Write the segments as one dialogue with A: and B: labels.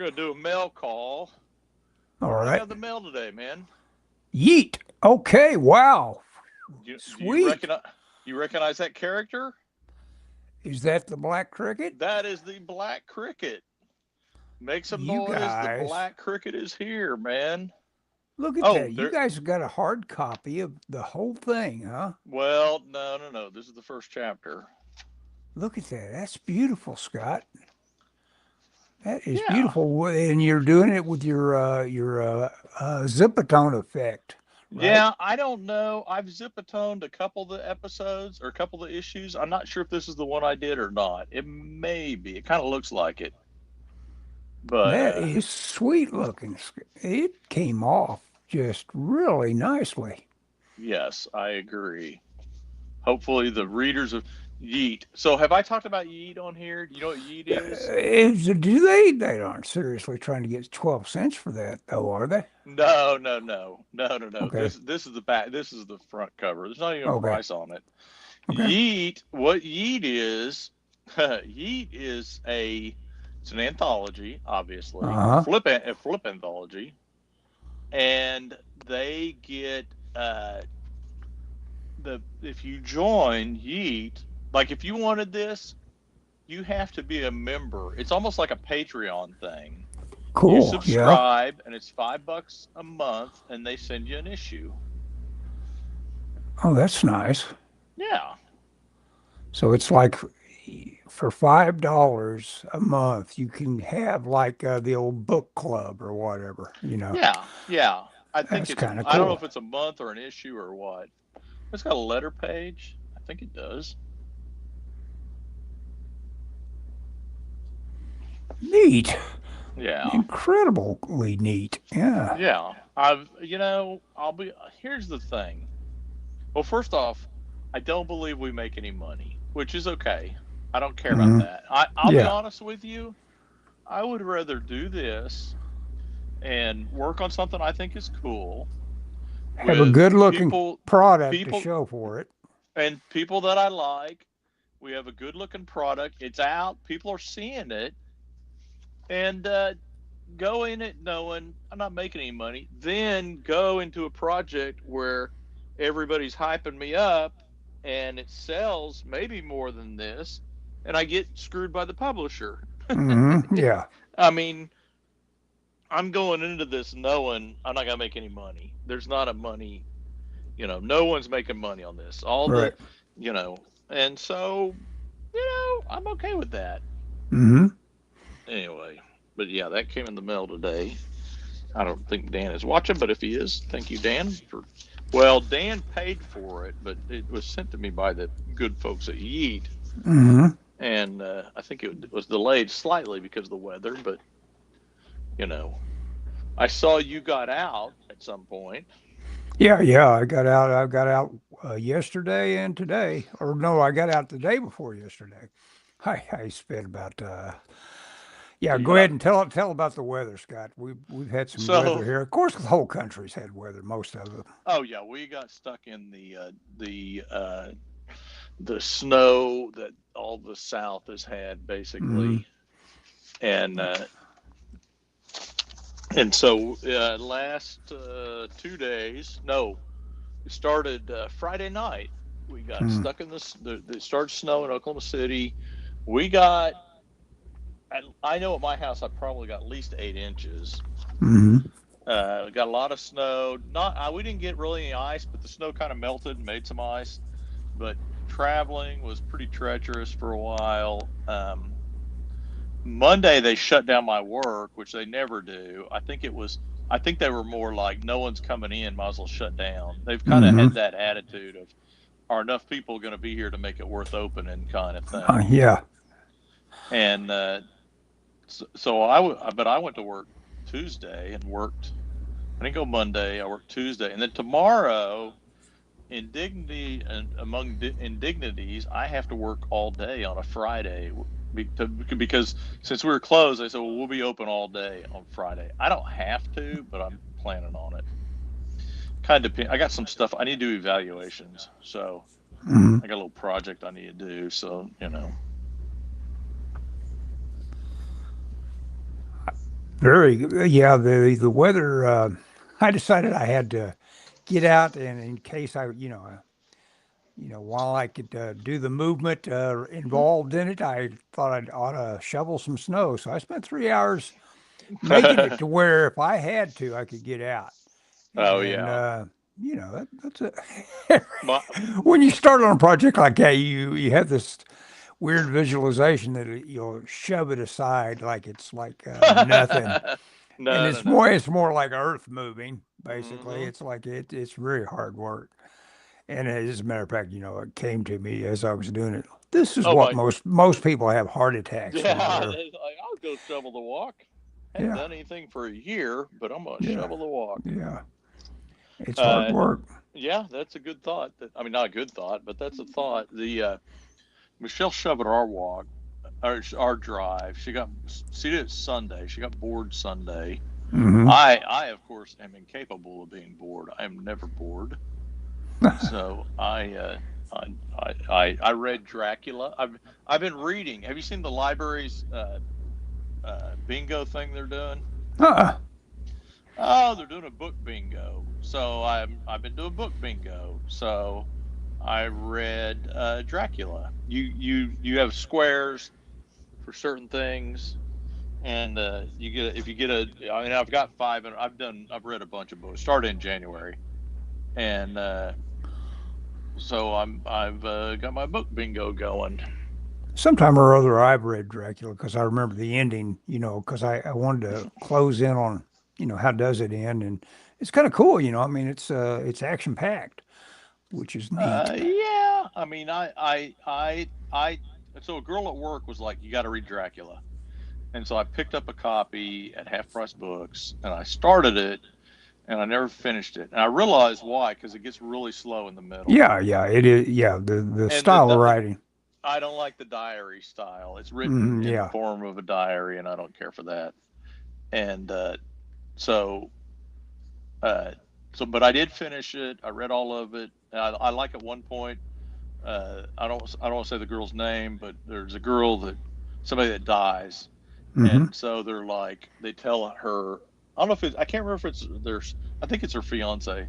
A: going to do a mail call.
B: All
A: What do we
B: right.
A: got in the mail today, man?
B: Yeet. Okay. Wow.
A: Do
B: Sweet.
A: you recognize that character?
B: Is that the black cricket?
A: That is the black cricket. Make some
B: You
A: noise. The
B: guys,
A: black cricket is here, man.
B: look at
A: Oh,
B: that. You
A: there.
B: guys have got a hard copy of the whole thing, huh?
A: Well, no. This is the first chapter.
B: Look at that. That's beautiful, Scott. That is
A: Yeah.
B: beautiful. And you're doing it with your zipatone effect, right?
A: Yeah, I don't know. I've zipatoned a couple of the episodes or a couple of the issues. I'm not sure if this is the one I did or not. It may be. It kind of looks like it. But
B: That is sweet looking. It came off just really nicely.
A: yes, I agree. Hopefully the readers of Yeet. So have I talked about Yeet on here? Do you know what Yeet is?
B: Do they aren't seriously trying to get 12 cents for that though, are they?
A: No.
B: Okay.
A: This is the back. This is the front cover. There's not even a
B: Okay.
A: price on it.
B: Okay.
A: Yeet. What Yeet is? Yeet is a. It's an anthology, obviously,
B: Uh-huh.
A: a flip anthology, and they get the if you join Yeet, like if you wanted this, you have to be a member. It's almost like a Patreon thing. You
B: Cool. Yeah.
A: subscribe, and it's $5 a month, and they send you an issue.
B: Oh, that's nice.
A: Yeah,
B: So it's like for $5 a month, you can have like the old book club or whatever, you know.
A: yeah. I think
B: That's
A: it's.
B: kind of
A: I don't know
B: cool.
A: if it's a month or an issue or what. It's got a letter page. I think it does.
B: Neat.
A: Yeah,
B: Incredibly neat. Yeah.
A: yeah. I'll be. Here's the thing. Well, first off, I don't believe we make any money, which is okay. I don't care about
B: Hmm.
A: that. I'll be
B: Yeah.
A: honest with you. I would rather do this and work on something I think is cool
B: Have a
A: with
B: good looking
A: people,
B: product to
A: people,
B: show for it.
A: and people that I like. We have a good looking product. It's out. People are seeing it, and go in it knowing I'm not making any money. Then go into a project where everybody's hyping me up, and it sells maybe more than this, and I get screwed by the publisher.
B: Yeah.
A: I mean, I'm going into this knowing I'm not gonna make any money. There's not a money, no one's making money on this. All the,
B: Right.
A: you know, and so, I'm okay with that.
B: Hmm.
A: Anyway, but yeah, that came in the mail today. I don't think Dan is watching, but if he is, thank you, Dan. Well, Dan paid for it, but it was sent to me by the good folks at Yeet,
B: Hmm.
A: and I think it was delayed slightly because of the weather. But you know, I saw you got out at some point.
B: Yeah, yeah. I got out yesterday and today. Or no, I got out the day before yesterday. I spent about yeah,
A: You
B: go
A: got
B: ahead
A: out.
B: and tell about the weather, Scott. We've had some weather
A: So,
B: here. Of course, the whole country's had weather, most of it.
A: oh yeah, we got stuck in the snow that all the South has had
B: Hmm.
A: basically, and so last 2 days, no, it started Friday night. We got
B: Hmm.
A: stuck in this. It started snowing in Oklahoma City. We got. I know at my house I probably got at least 8 inches.
B: Hmm.
A: We got a lot of snow. Not we didn't get really any ice, but the snow kind of melted and made some ice. But traveling was pretty treacherous for a while. Monday they shut down my work, which they never do. I think it was. I think they were more like no one's coming in, might as well shut down. They've kind of
B: Hmm.
A: had that attitude of are enough people going to be here to make it worth opening kind of thing.
B: Yeah.
A: And so but I went to work Tuesday and worked. I didn't go Monday. I worked Tuesday, and then tomorrow, indignity and among indignities, I have to work all day on a Friday because since we were closed, they said, well, we'll be open all day on Friday. I don't have to, but I'm planning on it. Kind of depend. I got some stuff I need to do evaluations, so
B: Hmm.
A: I got a little project I need to do. So
B: Very good. Yeah, the weather. I decided I had to get out, and in case while I could do the movement involved in it, I thought I'd ought to shovel some snow. So I spent 3 hours making it to where if I had to, I could get out.
A: Oh
B: And
A: yeah.
B: that's it.
A: My,
B: When you start on a project like that, you have this weird visualization that you'll shove it aside like it's like nothing. And
A: no, no, no.
B: it's more like earth moving, basically.
A: Hmm.
B: It's like it's very hard work. And as a matter of fact, it came to me as I was doing it. This is
A: Oh
B: what
A: my.
B: most people have heart attacks from
A: Yeah.
B: there.
A: Like, I'll go shovel the walk. Hadn't
B: Yeah,
A: done anything for a year, but I'm gonna
B: yeah,
A: shovel the walk.
B: yeah. It's hard
A: Uh,
B: work.
A: yeah, that's a good thought. I mean, not a good thought, but that's a thought. The Michelle shoveled our walk, our drive. She did it Sunday. She got bored Sunday.
B: Hmm.
A: I of course am incapable of being bored. I am never bored. So I read Dracula. I've been reading. Have you seen the library's bingo thing they're doing?
B: Uh-uh.
A: Oh, they're doing a book bingo. So I've been doing book bingo. So I read Dracula. You have squares for certain things, and you get if you get a. I mean, I've got five, and I've read a bunch of books. Started in January, and so I've got my book bingo going.
B: Sometime or other, I've read Dracula because I remember the ending. Because I wanted to close in on how does it end, and it's kind of cool. I mean, it's action packed, which is neat.
A: Yeah, I mean, I. So a girl at work was like, "You got to read Dracula," and so I picked up a copy at Half Price Books, and I started it, and I never finished it. And I realized why, because it gets really slow in the middle.
B: Yeah, yeah, it is. Yeah, the
A: And
B: style of writing.
A: I don't like the diary style. It's written
B: Hmm.
A: in the
B: Yeah.
A: form of a diary, and I don't care for that. And so, uh, but I did finish it. I read all of it. I like at one point. I don't want to say the girl's name, but there's a girl that somebody that dies,
B: Hmm.
A: and so they're like they tell her. I don't know if it's. I can't remember if it's there's. I think it's her fiance.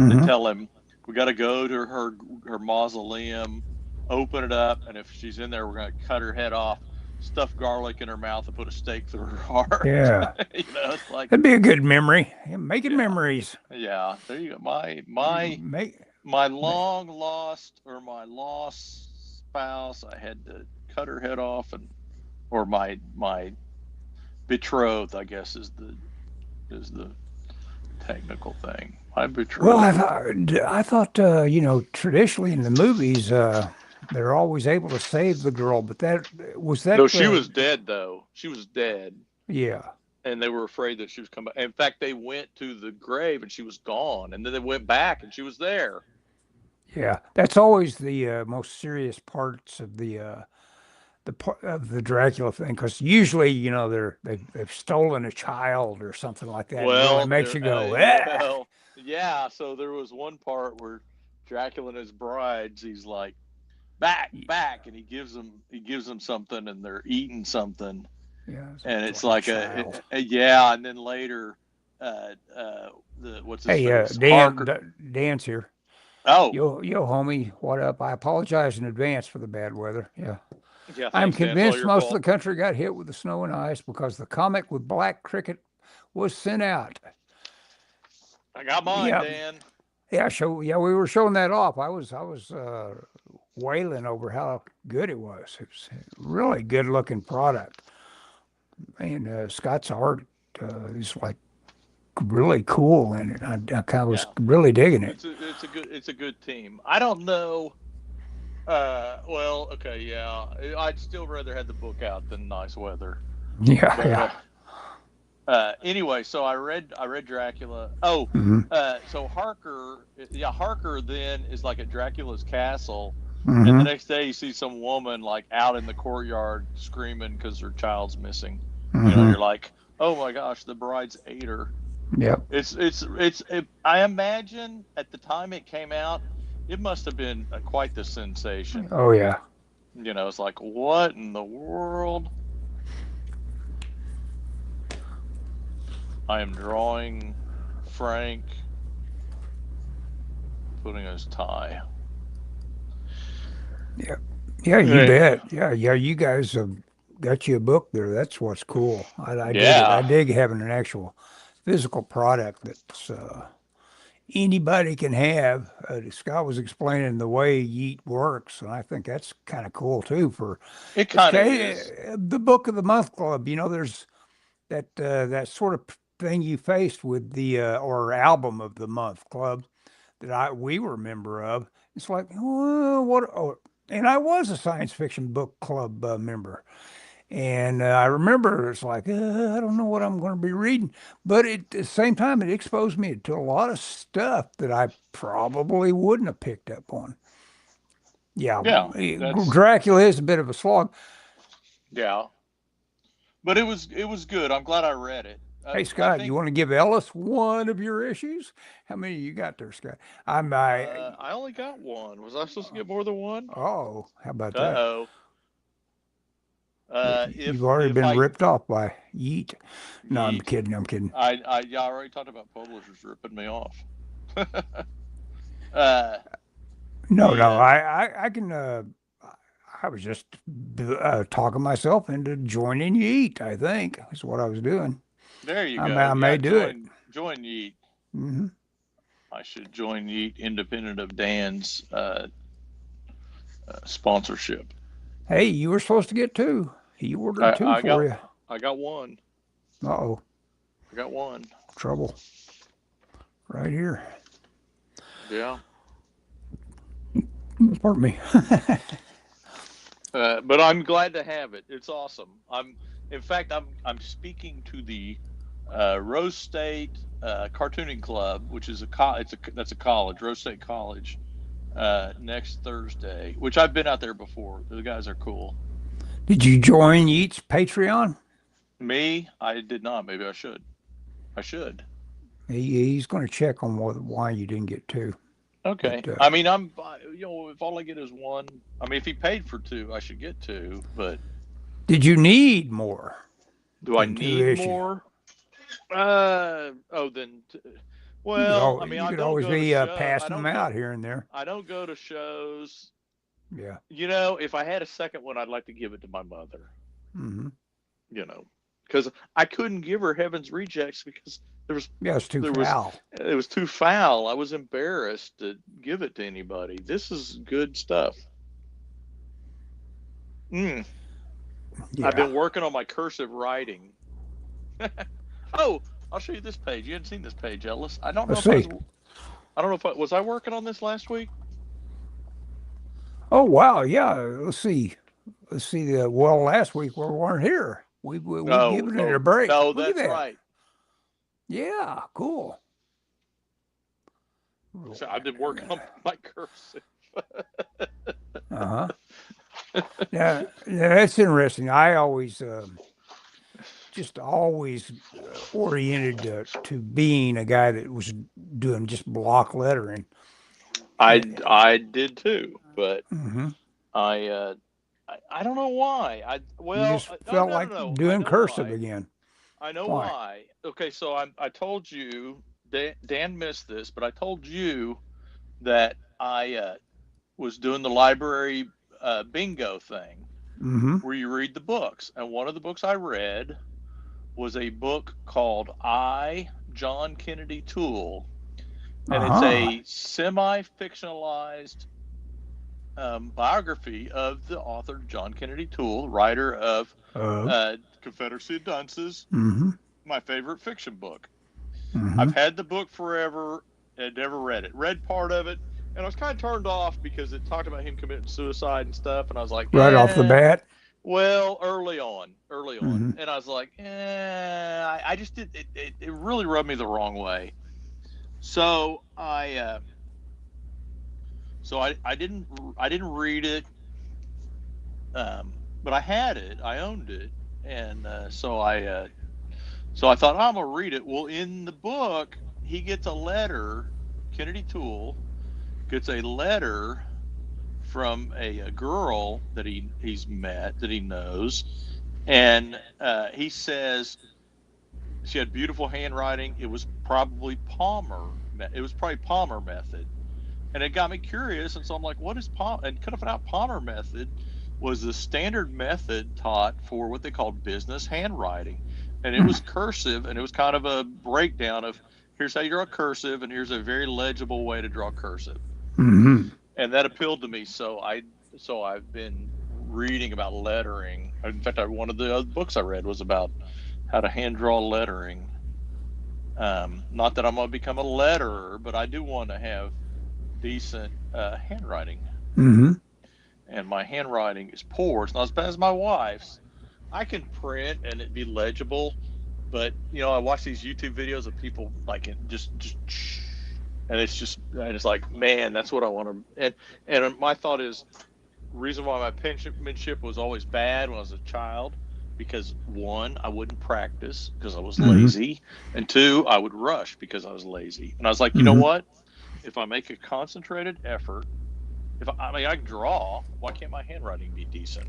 A: They
B: Hmm.
A: tell him we got to go to her mausoleum, open it up, and if she's in there, we're gonna cut her head off, stuff garlic in her mouth, and put a stake through her heart.
B: Yeah,
A: It's like,
B: that'd be a good memory. Yeah, making
A: yeah,
B: memories.
A: yeah. There you go.
B: Make,
A: My
B: make.
A: long lost or my lost spouse. I had to cut her head off, and or my betrothed, I guess is the technical thing. My
B: Well,
A: betrothed.
B: I thought traditionally in the movies, they're always able to save the girl, but that was
A: No,
B: that.
A: she was dead though. She was dead,
B: Yeah,
A: and they were afraid that she was coming. In fact, they went to the grave and she was gone, and then they went back and she was there.
B: yeah. That's always the most serious parts of the part of the Dracula thing, because usually they've stolen a child or something like that. It really
A: Well,
B: makes
A: there.
B: you go, ah.
A: Well, yeah. So there was one part where Dracula and his brides. He's like, back, back, and he gives them something, and they're eating something,
B: Yeah,
A: and
B: it's
A: it's
B: like a
A: like
B: child.
A: yeah, and then later, uh, uh, the what's his
B: Hey,
A: face,
B: Dan,
A: Harker.
B: Dan's here.
A: Oh,
B: Yo, homie, what up? I apologize in advance for the bad weather. Yeah.
A: yeah,
B: I'm
A: thanks, Dan. It's all
B: convinced
A: your
B: most of
A: fault.
B: the country got hit with the snow and ice because the comic with Black Cricket was sent out.
A: I got mine,
B: Yeah,
A: Dan.
B: yeah, we were showing that off. I was wailing over how good it was. It was a really good looking product. And Scott's art is like really cool in it. I kind of was
A: Yeah,
B: really digging it.
A: it's a good team. I don't know. Well, okay, yeah. I'd still rather have the book out than nice weather.
B: Yeah,
A: But
B: yeah.
A: anyway, so I read Dracula. Oh,
B: Hmm.
A: so Harker, yeah, Harker then is like at Dracula's castle, and the
B: Hmm.
A: next day you see some woman like out in the courtyard screaming because her child's missing. You know,
B: Hmm.
A: you're like, oh my gosh, the bride's ate her.
B: Yep.
A: I imagine at the time it came out, it must have been quite the sensation.
B: Oh yeah.
A: You know, it's like, what in the world? I am drawing Frank putting his tie.
B: Yeah. Yeah, you bet. Yeah, yeah, you guys have got you a book there. That's what's cool. I dig it. I
A: Yeah.
B: dig having an actual physical product that's anybody can have. Scott was explaining the way Yeet works, and I think that's kind of cool too. For
A: It
B: it's
A: kind of is.
B: the Book of the Month Club. There's that sort of thing you faced with the or Album of the Month Club that we were a member of. It's like, oh, what? Oh, and I was a science fiction book club member. And I remember it's like, I don't know what I'm going to be reading. But at the same time, it exposed me to a lot of stuff that I probably wouldn't have picked up on. Yeah,
A: Yeah. That's
B: Dracula is a bit of a slog.
A: yeah. But it was good. I'm glad I read it.
B: Hey,
A: I
B: Scott, you
A: think
B: want to give Ellis one of your issues? How many you got there, Scott?
A: I only got one. Was I supposed to get more than one?
B: Oh, how about that?
A: Uh-oh.
B: You've already
A: If
B: been
A: I
B: ripped off by Yeet. No, I'm
A: yeet,
B: kidding. I'm kidding.
A: yeah, I already talked about publishers ripping me off. uh,
B: No,
A: the
B: no, I can. I was just talking myself into joining Yeet. I think is what I was doing.
A: There you
B: I
A: go.
B: may
A: Yeah,
B: do it.
A: join Yeet.
B: Hmm.
A: I should join Yeet, independent of Dan's sponsorship.
B: Hey, you were supposed to get two. He ordered two
A: I
B: for
A: got
B: you.
A: I got one.
B: Uh-oh,
A: I got one.
B: trouble right here.
A: Yeah.
B: Pardon me.
A: But I'm glad to have it. It's awesome. In fact, I'm speaking to the Rose State Cartooning Club, which is that's a college, Rose State College, next Thursday. Which I've been out there before. The guys are cool.
B: Did you join Yeet's Patreon?
A: Me, I did not. Maybe I should. I should.
B: He's going to check on why you didn't get two.
A: Okay.
B: But,
A: I mean, if all I get is one. I mean, if he paid for two, I should get two. But
B: did you need more?
A: do I
B: Than two
A: need
B: issues?
A: more? Then. Well, I mean,
B: You
A: I
B: could
A: don't
B: always
A: go to
B: be
A: shows.
B: passing them out here and there.
A: I don't go to shows.
B: Yeah.
A: If I had a second one, I'd like to give it to my mother.
B: Mm-hmm.
A: Because I couldn't give her Heaven's Rejects because
B: it's too foul.
A: It was too foul. I was embarrassed to give it to anybody. This is good stuff.
B: Yeah.
A: I've been working on my cursive writing. Oh, I'll show you this page. You hadn't seen this page, Ellis. I don't know if was I working on this last week?
B: Oh wow, yeah. Let's see. Well, last week we weren't here. We given it a break.
A: No,
B: Look at
A: that's
B: that.
A: right.
B: Yeah, cool.
A: So I've been working on my cursive.
B: Uh-huh. Yeah, that's interesting. I always just always oriented to being a guy that was doing just block lettering.
A: I did too, but
B: Mm-hmm.
A: I don't know why.
B: You just felt like doing cursive again.
A: I know why. Okay, so I told you, Dan missed this, but I told you that I was doing the library bingo thing,
B: Mm-hmm.
A: where you read the books. And one of the books I read was a book called I, John Kennedy Toole. And it's a semi-fictionalized biography of the author John Kennedy Toole, writer of Confederacy of Dunces, my favorite fiction book.
B: Mm-hmm.
A: I've had the book forever and never read it. Read part of it, and I was kind of turned off because it talked about him committing suicide and stuff, and I was like,
B: right off the bat.
A: Well, early on, and I was like, I just did it really rubbed me the wrong way. So I didn't read it, but I had it, I owned it, and so I thought, I'm gonna read it. Well, in the book, he gets a letter. Kennedy Toole gets a letter from a girl that he's met, that he knows, and he says, She had beautiful handwriting. It was probably Palmer. It was probably Palmer method, and it got me curious. And so I'm like, what is Palmer? And could have found out Palmer method was the standard method taught for what they called business handwriting, and it was cursive, and it was kind of a breakdown of here's how you draw cursive, and here's a very legible way to draw cursive,
B: Mm-hmm.
A: and that appealed to me. So I've been reading about lettering. In fact, one of the other books I read was about how to hand draw lettering. Not that I'm going to become a letterer, but I do want to have decent handwriting.
B: Mm-hmm.
A: And my handwriting is poor. It's not as bad as my wife's. I can print and it be legible, but I watch these YouTube videos of people like it just and it's like, man, that's what I want to. And my thought is, reason why my penmanship was always bad when I was a child, because one, I wouldn't practice because I was lazy, and two, I would rush because I was lazy. And I was like, you know what? If I make a concentrated effort, I can draw, why can't my handwriting be decent?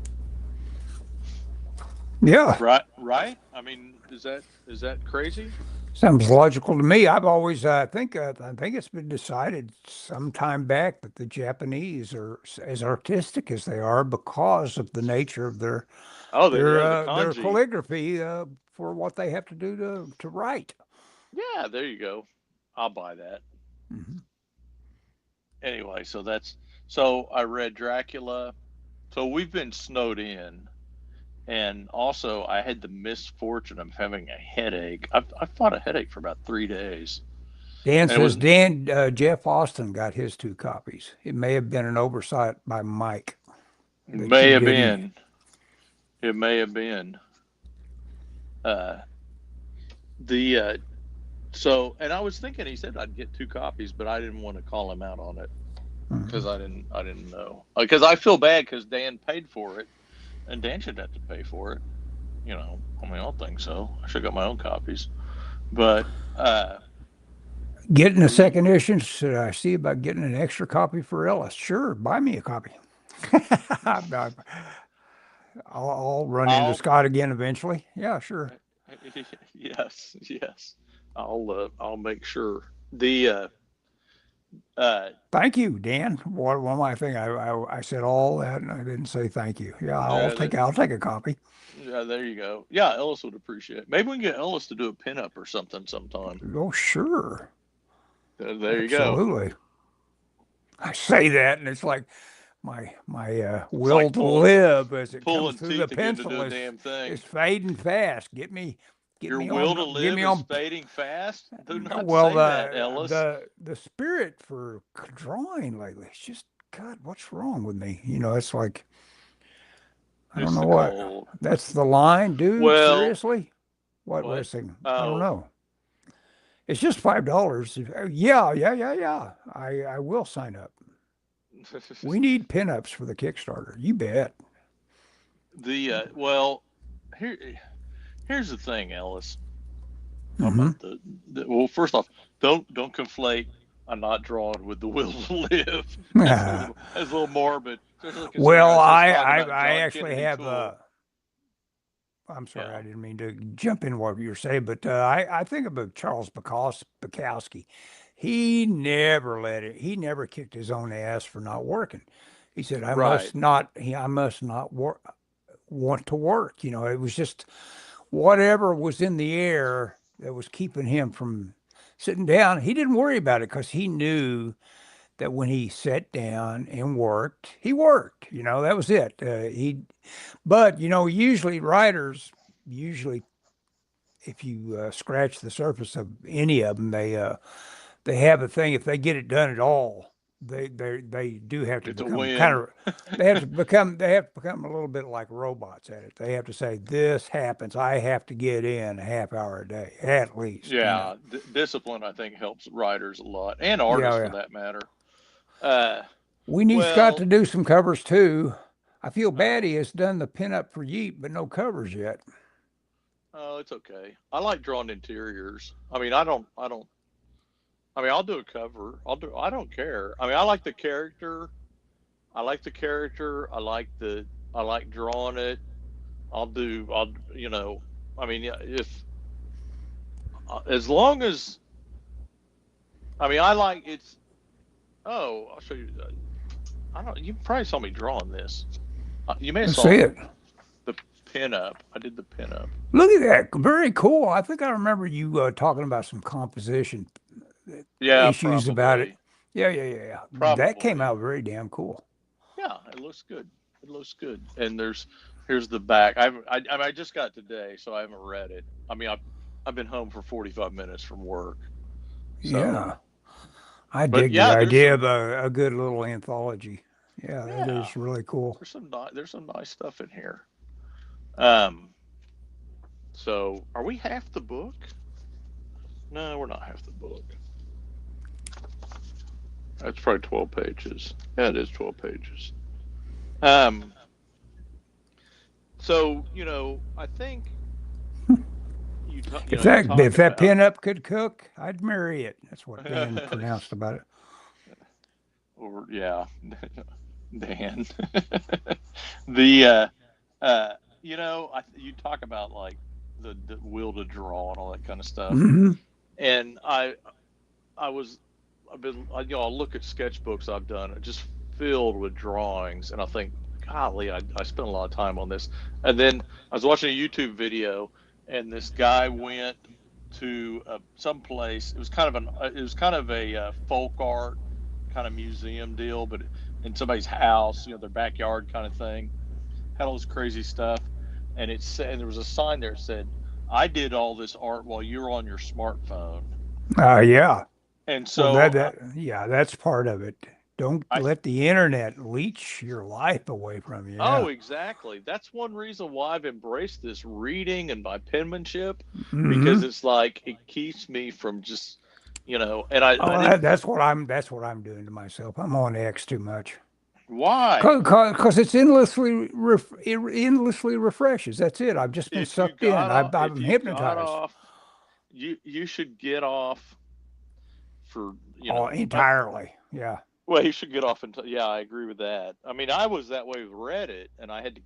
B: Yeah.
A: Right. I mean, is that crazy?
B: Sounds logical to me. I've always I think it's been decided some time back that the Japanese are as artistic as they are because of the nature of their
A: Oh, the
B: their
A: kanji.
B: calligraphy for what they have to do to write.
A: Yeah, there you go. I'll buy that.
B: Mm-hmm.
A: Anyway, so I read Dracula. So we've been snowed in. And also, I had the misfortune of having a headache. I've fought a headache for about 3 days,
B: Dan
A: and it was
B: says Jeff Austin got his 2 copies. It may have been an oversight by Mike that
A: may
B: you
A: have
B: didn't.
A: been. It may have been. Uh, the and I was thinking he said I'd get 2 copies, but I didn't want to call him out on it because I didn't know, because I feel bad because Dan paid for it, and Dan should have to pay for it. I mean, I don't think so. I should have got my own copies, but
B: Getting a second issue. Should I see about getting an extra copy for Ellis? Sure, buy me a copy. I'll run into
A: I'll
B: Scott again eventually. Yeah, sure.
A: yes. I'll make sure. The uh
B: Thank you, Dan. One of my thing I said all that and I didn't say thank you. Yeah,
A: yeah, that,
B: I'll take a copy.
A: yeah, there you go. Yeah, Ellis would appreciate it. Maybe we can get Ellis to do a pinup or something sometime.
B: Oh, sure.
A: There you go.
B: Absolutely. I say that and it's like my
A: It's
B: will
A: like
B: to live as it comes
A: pulling
B: through the
A: teeth again to do
B: pencil
A: a damn
B: is
A: thing.
B: fading fast.
A: Your will to
B: Get
A: live
B: me
A: is
B: on.
A: fading fast. Do not
B: Well,
A: say that, Ellis.
B: the spirit for drawing lately, it's just God, what's wrong with me? It's like I don't
A: It's
B: know
A: the
B: what.
A: cold.
B: That's the line, dude.
A: Well,
B: Seriously? What
A: what?
B: was thing? I don't
A: Oh.
B: know. It's just $5. Yeah. I will sign up. We need pinups for the Kickstarter. You bet.
A: Well, here here's the thing, Ellis. Talking
B: Hmm.
A: about well, first off, don't conflate I'm not drawing with the will to live. That's a little morbid, especially considering I
B: Well,
A: was just talking about
B: I
A: John
B: actually
A: Kennedy
B: have
A: Toole.
B: I'm sorry,
A: Yeah,
B: I didn't mean to jump in what you were saying, but I think about Charles Bukowski. He never kicked his own ass for not working. He said,
A: right.
B: I must not want to work. It was just whatever was in the air that was keeping him from sitting down. He didn't worry about it because he knew that when he sat down and worked, he worked. That was it. But usually writers, usually if you scratch the surface of any of them, they have a thing. If they get it done at all, they do have to
A: It's a
B: become kind
A: win.
B: of they have to become a little bit like robots at it. They have to say this happens. I have to get in a half hour a day at least.
A: Yeah, discipline I think helps writers a lot, and
B: Yeah,
A: artists for
B: yeah.
A: that matter. Uh,
B: We need Scott to
A: well,
B: do some covers too. I feel bad
A: oh,
B: he has done the pinup for Yeet, but no covers yet.
A: oh, it's okay. I like drawing interiors. I mean, I'll do a cover. I don't care. I mean, I like the character. I like the character. I like drawing it. I'll, I mean, yeah, if as long as, I mean, I like it's. Oh, I'll show you. I don't. You probably saw me drawing this. You may have
B: Let's see
A: saw
B: it.
A: the pin up. I did the pin up.
B: Look at that. Very cool. I think I remember you talking about some composition
A: Yeah,
B: issues about it.
A: probably.
B: Yeah, yeah, yeah, yeah. That came
A: Probably.
B: out very damn cool.
A: Yeah, it looks good. It looks good. And here's the back. I just got it today, so I haven't read it. I mean, I've been home for 45 minutes from work. So,
B: Yeah. I
A: but
B: dig the
A: yeah,
B: idea of a good little anthology. Yeah, that
A: yeah,
B: is really cool.
A: there's some nice stuff in here. Um, so are we half the book? No, we're not half the book. That's probably 12 pages. Yeah, it is 12 pages. Um, so I think
B: If
A: you
B: that
A: talk
B: if that
A: about
B: pinup could cook, I'd marry it. That's what Dan pronounced about it.
A: or yeah, Dan. The you talk about like the will to draw and all that kind of stuff,
B: Hmm.
A: and I'll look at sketchbooks I've done, just filled with drawings, and I think, golly, I spent a lot of time on this. And then I was watching a YouTube video, and this guy went to some place. It was kind of a folk art kind of museum deal, but in somebody's house, their backyard kind of thing. Had all this crazy stuff, and it said, and there was a sign there that said, "I did all this art while you're on your smartphone."
B: Yeah.
A: And
B: Well,
A: so
B: yeah, that's part of it. Don't
A: I
B: let the internet leech your life away from you.
A: Oh,
B: Yeah.
A: exactly. That's one reason why I've embraced this reading and my penmanship, because
B: Hmm.
A: it's like it keeps me from just, and I
B: Oh,
A: didn't.
B: that's what I'm doing to myself. I'm on X too much.
A: Why?
B: Because it's it endlessly refreshes. That's it. I've just been sucked in.
A: If
B: I'm
A: you got
B: hypnotized
A: off, you should get off for,
B: all entirely. Yeah.
A: well, you should get off until, yeah, I agree with that. I mean, I was that way with Reddit, and I had to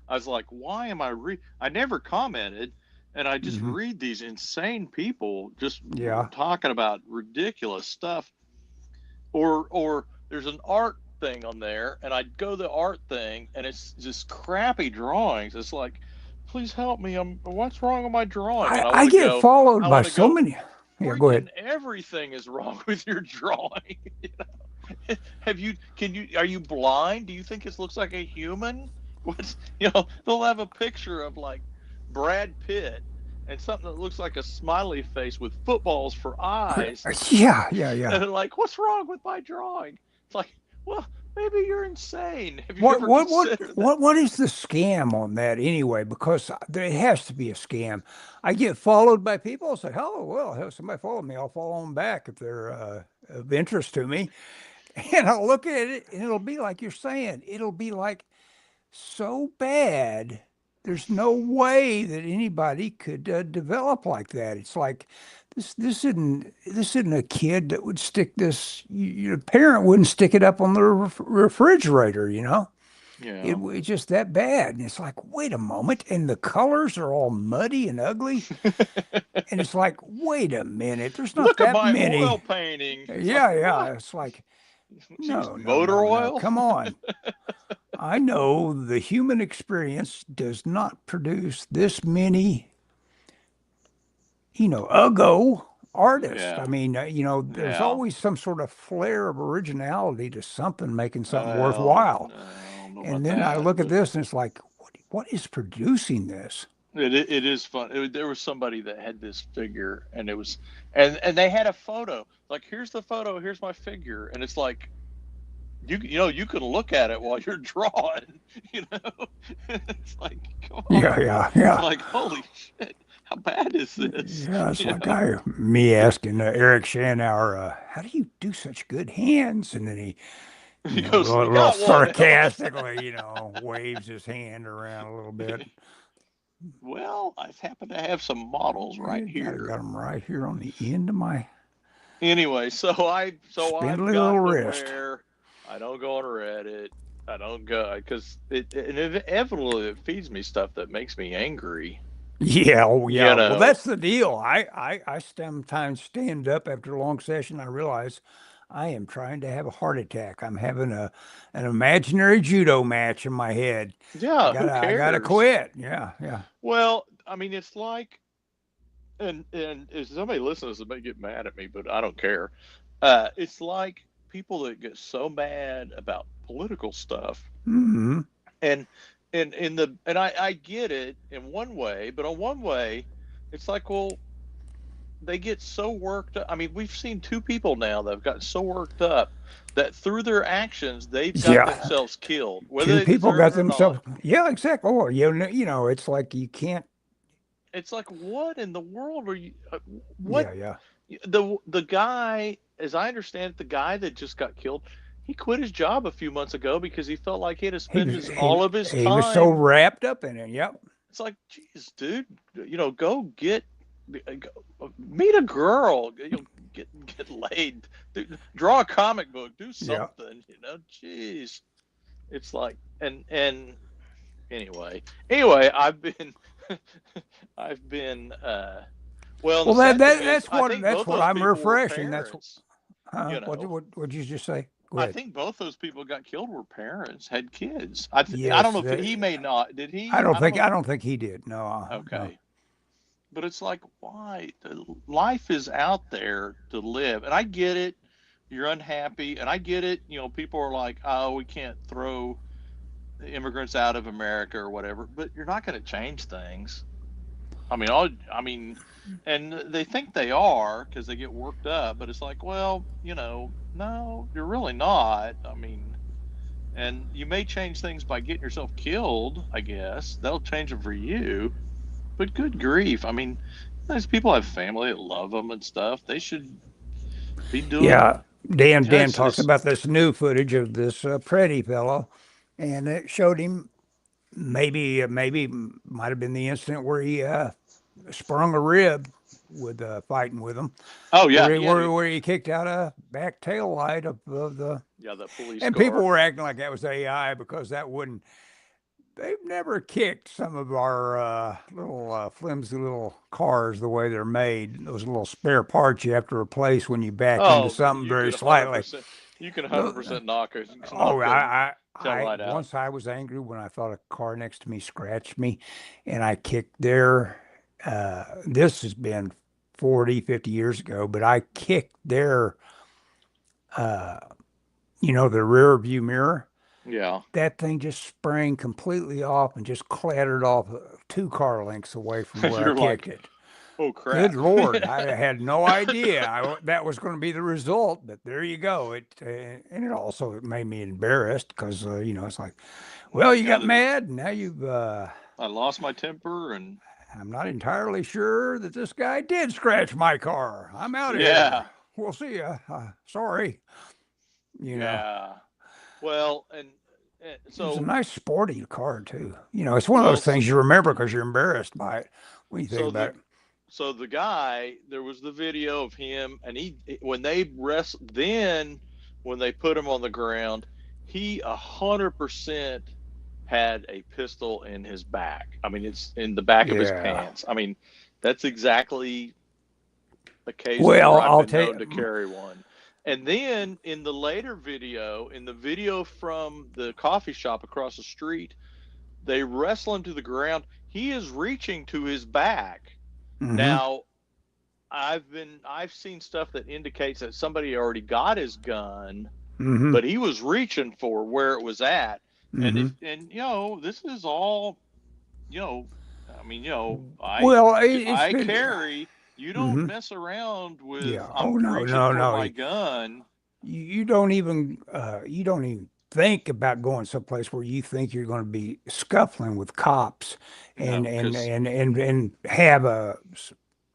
A: I was like, why am I never commented, and I just
B: Hmm.
A: read these insane people just
B: Yeah.
A: talking about ridiculous stuff, or there's an art thing on there, and I'd go to the art thing, and it's just crappy drawings. It's like, please help me. What's wrong with my drawing? And
B: I get followed
A: I
B: by
A: want to
B: so
A: go,
B: many. Yeah, go
A: freaking
B: ahead.
A: everything is wrong with your drawing. Are you blind? Do you think it looks like a human? They'll have a picture of like Brad Pitt and something that looks like a smiley face with footballs for eyes.
B: Yeah, yeah, yeah.
A: And they're like, what's wrong with my drawing? It's like, well, maybe you're insane. Have you
B: What
A: ever
B: what what
A: considered that?
B: what is the scam on that anyway? Because there has to be a scam. I get followed by people. Say, "Oh, well, if somebody follow me, I'll follow them back if they're of interest to me." And I'll look at it, and it'll be like you're saying. It'll be like so bad. There's no way that anybody could develop like that. It's like this isn't a kid that would stick this. Your parent wouldn't stick it up on the refrigerator.
A: Yeah.
B: It's just that bad. And it's like, wait a moment, and the colors are all muddy and ugly. And it's like, wait a minute, there's not
A: Look at
B: that
A: my oil
B: many.
A: painting. It's like,
B: Yeah, yeah.
A: what?
B: It's like,
A: Use
B: no, no,
A: motor
B: no, no.
A: oil?
B: Come on. I know the human experience does not produce this many, uggo artists. I
A: Yeah.
B: mean, there's
A: Yeah.
B: always some sort of flair of originality to something making something
A: Well,
B: worthwhile.
A: no, I don't know
B: And
A: about
B: then I
A: that,
B: look at
A: but
B: this and it's like, what is producing this?
A: it is fun. There was somebody that had this figure, and and they had a photo. Like, here's the photo. Here's my figure, and it's like, you can look at it while you're drawing. It's like, come
B: Yeah,
A: on.
B: yeah,
A: It's
B: yeah.
A: like, holy shit, how bad is this?
B: Yeah, it's
A: You
B: like
A: know.
B: me asking Eric Shanauer, how do you do such good hands? And then he,
A: He goes,
B: a
A: you
B: little
A: got one, Ellis.
B: sarcastically, waves his hand around a little bit.
A: Well, I happen to have some models right
B: You
A: here.
B: got him right here on the end of my
A: Anyway, I've
B: spindly little
A: gotten to
B: wrist.
A: where I don't go on Reddit. I don't go because it inevitably it feeds me stuff that makes me angry.
B: Yeah, oh
A: You
B: yeah. Well,
A: know,
B: that's the deal. I sometimes stand up after a long session. I realize I am trying to have a heart attack. I'm having an imaginary judo match in my head.
A: yeah, who
B: I gotta
A: cares?
B: quit. Yeah, yeah.
A: Well, I mean, it's like, and if somebody listens, they may get mad at me, but I don't care. It's like people that get so mad about political stuff,
B: Hmm.
A: and and I get it in one way, but on one way, it's like, well, they get so worked up. I mean, we've seen two people now that have gotten so worked up that through their actions they've got
B: Yeah.
A: themselves killed, whether
B: Two
A: they
B: people
A: deserve
B: got
A: it or not.
B: themselves. Yeah, exactly. Oh, you know, it's like you can't.
A: It's like, what in the world are you? What
B: Yeah, yeah.
A: the guy, as I understand it, the guy that just got killed, he quit his job a few months ago because he felt like he had to
B: He
A: spend
B: was
A: his all of his
B: he was so
A: time.
B: wrapped up in it. Yep.
A: It's like, geez, dude, go get meet a girl, get laid, draw a comic book, do
B: Yeah.
A: something, Jeez, it's like, and anyway, I've been well, and
B: Well,
A: the sad thing is,
B: that's
A: I think
B: that's
A: both
B: what
A: those
B: I'm
A: people were
B: refreshing. That's
A: parents.
B: huh?
A: You know,
B: What did you just say? Go
A: I
B: ahead.
A: think both those people got killed were parents, had kids. I don't
B: Yes,
A: know if he may not. Did
B: I
A: he?
B: don't
A: I don't
B: think
A: know.
B: I don't think he did. No, no.
A: Okay, but it's like, why? Life is out there to live, and I get it. You're unhappy, and I get it. People are like, oh, we can't throw immigrants out of America or whatever, but you're not going to change things. I mean, and they think they are because they get worked up, but it's like, well, no, you're really not. I mean, and you may change things by getting yourself killed, I guess. That'll change them for you. But good grief. I mean, these people have family that love them and stuff. They should be
B: Yeah,
A: doing
B: Dan
A: this.
B: talks
A: This
B: about this new footage of this Preddy fellow, and it showed him maybe might have been the incident where he sprung a rib with fighting with him,
A: Oh yeah, he had a
B: where he kicked out a back tail light of the,
A: yeah, the police
B: and people
A: car.
B: were acting like that was AI because that wouldn't. They've never kicked some of our little flimsy little cars the way they're made. Those little spare parts you have to replace when you back into
A: Oh,
B: something
A: you
B: very
A: could
B: slightly.
A: 100%. You can
B: Tho-
A: 100% knock a
B: Oh,
A: tail light out.
B: once I was angry when I thought a car next to me scratched me, and I kicked their. This has been 40, 50 years ago, but I kicked their, uh, the rear view mirror.
A: Yeah,
B: That thing just sprang completely off and just clattered off 2 car lengths away from where I
A: you're
B: kicked
A: like,
B: it.
A: oh
B: Good
A: crap.
B: Lord, I had no idea that was going to be the result, but there you go. And it also made me embarrassed because it's like, well, you
A: Yeah,
B: got mad, and now you've.
A: I lost my temper and
B: I'm not entirely sure that this guy did scratch my car. I'm out of here.
A: yeah,
B: We'll see ya. Sorry. You know,
A: yeah. Well, and
B: it was a
A: so
B: nice sporty car too. It's one of
A: well,
B: those
A: so,
B: things you remember because you're embarrassed by it when you think
A: so
B: about
A: the
B: it.
A: so the guy, there was the video of him, and he when they rest then when they put him on the ground, he 100% had a pistol in his back. I mean, it's in the back of his
B: Yeah.
A: pants. I mean, that's exactly occasions
B: Well,
A: where I've
B: I'll
A: been
B: tell
A: known to
B: you.
A: carry one. And then in the later video, in the video from the coffee shop across the street, they wrestle him to the ground. He is reaching to his back.
B: Hmm.
A: Now, I've seen stuff that indicates that somebody already got his gun,
B: Hmm.
A: but he was reaching for where it was at. And
B: Hmm.
A: this is all, you know, I mean,
B: Well, it's
A: I
B: been.
A: carry. You don't
B: Hmm.
A: mess around with
B: Yeah.
A: I'm
B: Oh no,
A: reaching
B: no,
A: for
B: no.
A: my gun.
B: You don't even think about going someplace where you think you're going to be scuffling with cops
A: No, because
B: and have a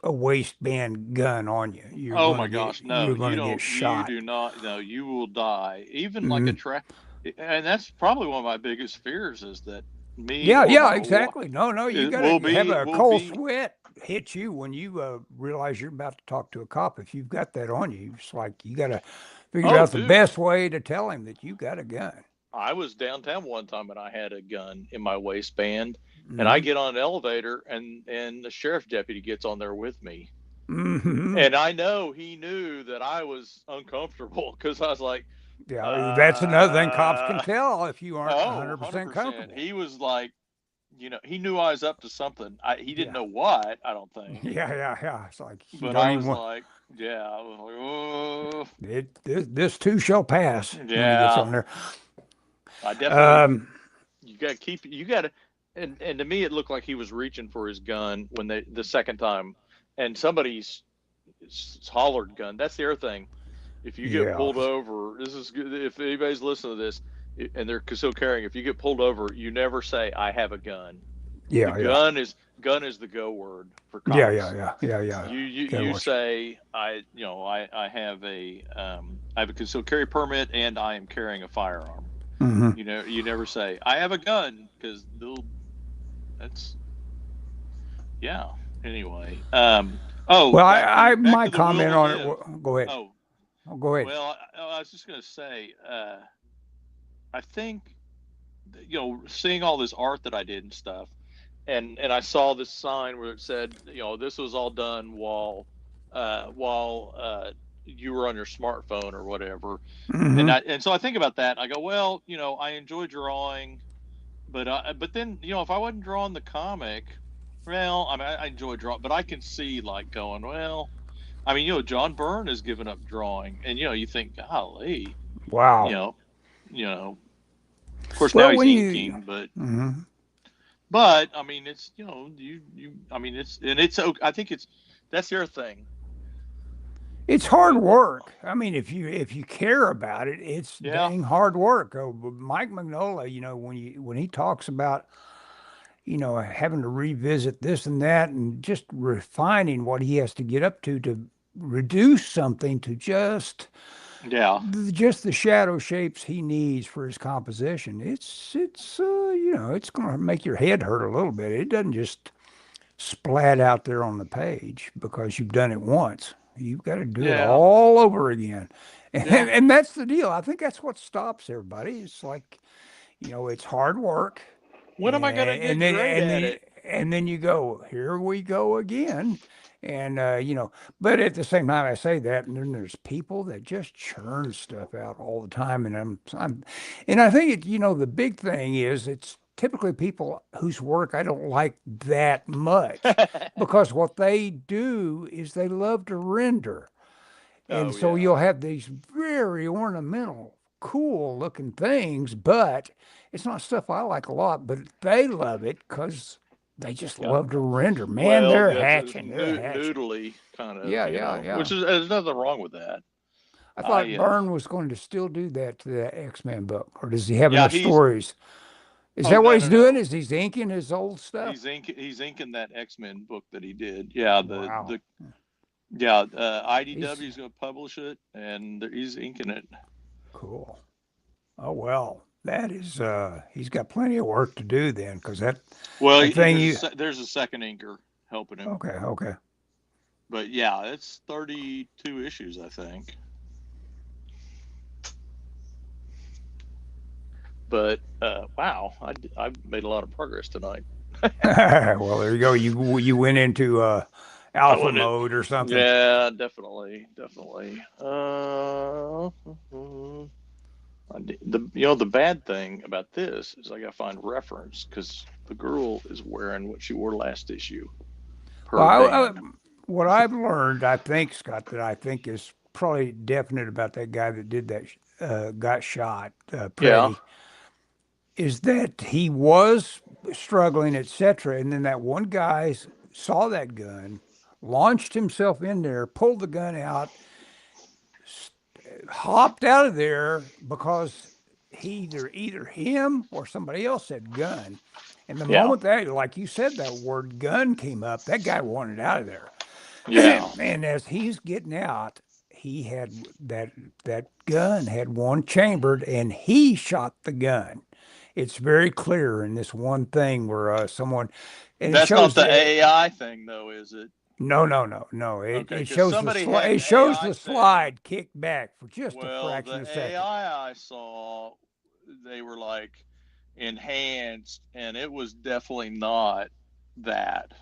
B: waistband gun on you.
A: oh my gosh, no,
B: You're going
A: you
B: to get
A: don't. You
B: shot.
A: do not. No, you will die. Even like a
B: Hmm.
A: track, and that's probably one of my biggest fears is that me
B: Yeah,
A: or
B: yeah,
A: my
B: exactly. No, no, you
A: it
B: got
A: will
B: to have
A: be
B: a
A: will
B: cold
A: be.
B: sweat hit you when you realize you're about to talk to a cop. If you've got that on you, it's like you got to figure
A: Oh,
B: out the
A: dude,
B: best way to tell him that you got a gun.
A: I was downtown one time and I had a gun in my waistband, And I
B: Mm-hmm.
A: get on an elevator, and the sheriff deputy gets on there with me.
B: Mm-hmm.
A: And I know he knew that I was uncomfortable because I was like,
B: Yeah, that's another thing cops can
A: uh,
B: tell if you aren't
A: oh,
B: 100%
A: 100%.
B: comfortable.
A: He was like, he knew I was up to something. He didn't
B: Yeah.
A: know what, I don't think.
B: Yeah. It's like you
A: But
B: don't
A: I
B: even
A: was
B: want
A: like, yeah, I was like, oh,
B: this too shall pass when he gets
A: yeah.
B: on there.
A: I definitely,
B: Um,
A: you got to, and to me, it looked like he was reaching for his gun when the second time, and somebody's hollered gun. That's the other thing. If you get
B: yeah,
A: pulled over, this is good. If anybody's listening to this and they're still carrying, if you get pulled over, you never say I have a gun. The
B: yeah.
A: gun is the go word for
B: Yeah,
A: cops.
B: yeah. Gotta
A: You
B: watch it.
A: say I have a concealed carry permit and I am carrying a firearm.
B: Hmm.
A: You never say I have a gun because that's yeah. Anyway,
B: Well,
A: back
B: my
A: to the will
B: comment
A: to
B: on it.
A: live.
B: Go ahead.
A: Oh,
B: Oh, go ahead.
A: well, I was just gonna say, I think seeing all this art that I did and stuff, and I saw this sign where it said, this was all done while you were on your smartphone or whatever,
B: Hmm.
A: and so I think about that. And I go, well, I enjoy drawing, but then if I wasn't drawing the comic, well, I mean, I enjoy drawing, but I can see like going, well, I mean, John Byrne has given up drawing, and you think, golly, you
B: Wow.
A: know, you know, of course now
B: Well,
A: he's
B: when you,
A: inking, but
B: mhm.
A: I mean, it's I mean, it's I think that's the other thing
B: It's hard
A: with
B: work. I mean, if you care about it, it's
A: yeah
B: dang hard work. But Mike Mignola, when he talks about, having to revisit this and that and just refining what he has to get up to reduce something to
A: yeah
B: just the shadow shapes he needs for his composition. It's going to make your head hurt a little bit. It doesn't just splat out there on the page because you've done it once. You've got to do it
A: yeah
B: all over again.
A: yeah.
B: And that's the deal. I think that's what stops everybody. It's like, it's hard work.
A: When am I gonna get great at it?
B: And then you go, here we go again. And but at the same time I say that, and then there's people that just churn stuff out all the time. And and I think the big thing is it's typically people whose work I don't like that much because what they do is they love to render. And
A: Oh
B: so
A: yeah
B: you'll have these very ornamental, cool looking things, but it's not stuff I like a lot, but they love it because they just
A: yeah.
B: love to render. Man,
A: Well,
B: they're
A: that's a
B: hatching. They're hatching.
A: noodly kind of,
B: Yeah.
A: which is there's nothing wrong with that.
B: I thought
A: I
B: Byrne was going to still do that to that X-Men book, or does he have
A: Yeah,
B: enough
A: he's
B: stories? Is
A: oh
B: that what
A: no
B: he's
A: no
B: doing?
A: no
B: Is he's inking his old stuff?
A: he's inking that X-Men book that he did. Yeah,
B: Wow.
A: the yeah IDW
B: He's
A: is going to publish it, and he's inking it.
B: cool. Oh well, that is he's got plenty of work to do then, because
A: Well,
B: that thing you
A: there's a second inker helping him,
B: okay.
A: but yeah, it's 32 issues, I think. But wow, I made a lot of progress tonight.
B: Well, there you go. You went into
A: I
B: alpha
A: wouldn't.
B: mode or something.
A: Yeah, definitely. The bad thing about this is I got to find reference because the girl is wearing what she wore last issue.
B: Well,
A: Her band.
B: what I've learned, I think, Scott, that I think is probably definite about that guy that did that, got shot,
A: Yeah.
B: Preddy, is that he was struggling, etc. And then that one guy saw that gun, launched himself in there, pulled the gun out, hopped out of there because either him or somebody else said gun. And the
A: Yeah.
B: moment that, like you said, that word gun came up, that guy wanted out of there.
A: Yeah.
B: And as he's getting out, he had that gun had one chambered, and he shot the gun. It's very clear in this one thing where someone, and it
A: That's not
B: shows
A: the
B: the
A: AI thing, though, is it?
B: no.
A: Okay,
B: It
A: because
B: shows
A: somebody had
B: it
A: an
B: shows
A: AI
B: the
A: saying,
B: slide kick back for just a
A: well,
B: fraction
A: the
B: of a second.
A: AI I saw, they were like, enhanced, and it was definitely not that.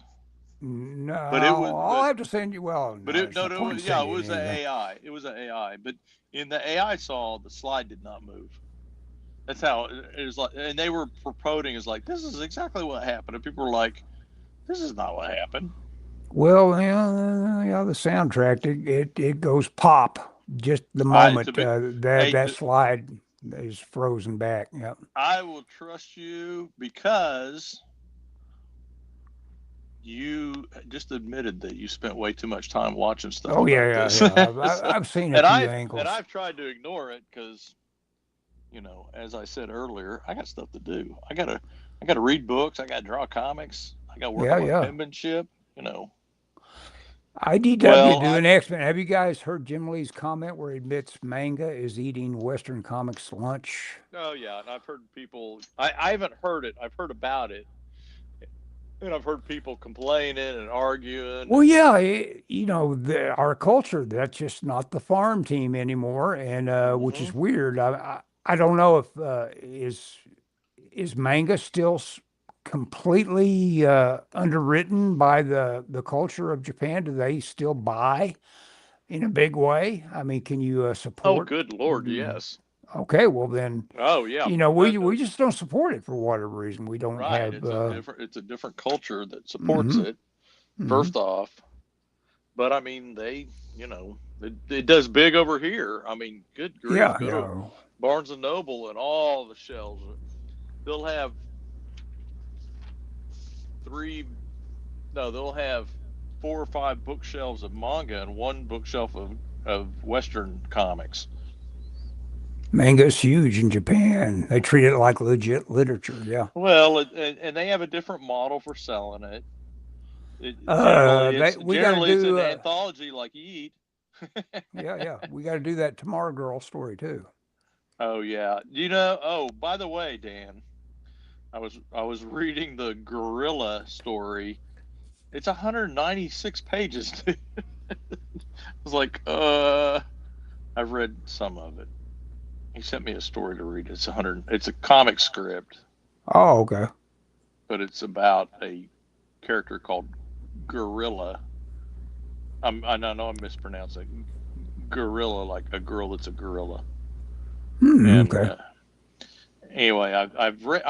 B: No,
A: But it was,
B: I'll have to send you. Well,
A: but
B: no,
A: it
B: there's
A: no,
B: no point
A: no,
B: in
A: yeah, it
B: sending
A: was an
B: anything.
A: AI. It was an AI. But in the AI I saw, the slide did not move. That's how it was like, and they were promoting is like, this is exactly what happened, and people were like, this is not what happened.
B: Well, yeah, the soundtrack it goes pop just the
A: To
B: moment
A: be,
B: that
A: hey,
B: that slide is frozen back. Yep.
A: I will trust you because you just admitted that you spent way too much time watching stuff
B: Oh yeah,
A: about
B: yeah,
A: this.
B: yeah. I've,
A: So,
B: I've seen a
A: and
B: few
A: I've
B: angles.
A: tried to ignore it because, as I said earlier, I got stuff to do. I gotta read books. I gotta draw comics. I gotta work
B: Yeah,
A: on my
B: yeah.
A: penmanship.
B: IDW
A: Well,
B: doing X-Men. Have you guys heard Jim Lee's comment where he admits manga is eating Western comics lunch?
A: oh yeah, and I've heard people. I haven't heard it. I've heard about it, and I've heard people complaining and arguing,
B: Well,
A: and
B: yeah, our culture, that's just not the farm team anymore, and which
A: hmm
B: is weird. I don't know if is manga still completely underwritten by the culture of Japan? Do they still buy in a big way? I mean, can you
A: oh,
B: support?
A: good lord,
B: Mm,
A: yes.
B: okay, well then,
A: Oh yeah,
B: we just don't support it for whatever reason. We don't
A: right.
B: have.
A: It's a different culture that supports
B: Hmm
A: it.
B: hmm
A: First off, but I mean it does big over here. I mean, good grief,
B: Yeah,
A: go to
B: yeah.
A: Barnes and Noble and all the shelves. They'll have three. No, they'll have 4 or 5 bookshelves of manga and one bookshelf of Western comics.
B: Manga's huge in Japan. They treat it like legit literature. Yeah.
A: Well, and they have a different model for selling it. Generally, it's
B: We got to
A: an
B: do.
A: anthology like Eat.
B: Yeah, yeah. We got to do that Tomorrow Girl story too.
A: Oh yeah, Oh, by the way, Dan, I was reading the gorilla story. It's 196 pages. I was like, I've read some of it. He sent me a story to read. It's 100. It's a comic script,
B: Oh, okay.
A: but it's about a character called Gorilla. I know I'm mispronouncing gorilla, like a girl that's a gorilla. And
B: Okay.
A: anyway, I've read.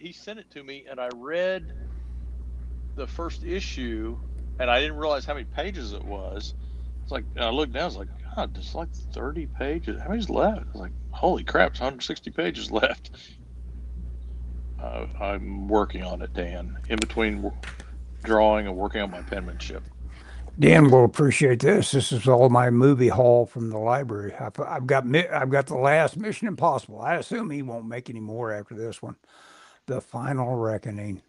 A: He sent it to me, and I read the first issue, and I didn't realize how many pages it was. It's like, and I looked down. I was like, God, there's like 30 pages. How many's left? I was like, holy crap, there's 160 pages left. I'm working on it, Dan. In between drawing and working on my penmanship.
B: Dan will appreciate this. This is all my movie haul from the library. I've got the last Mission Impossible. I assume he won't make any more after this one. The Final Reckoning.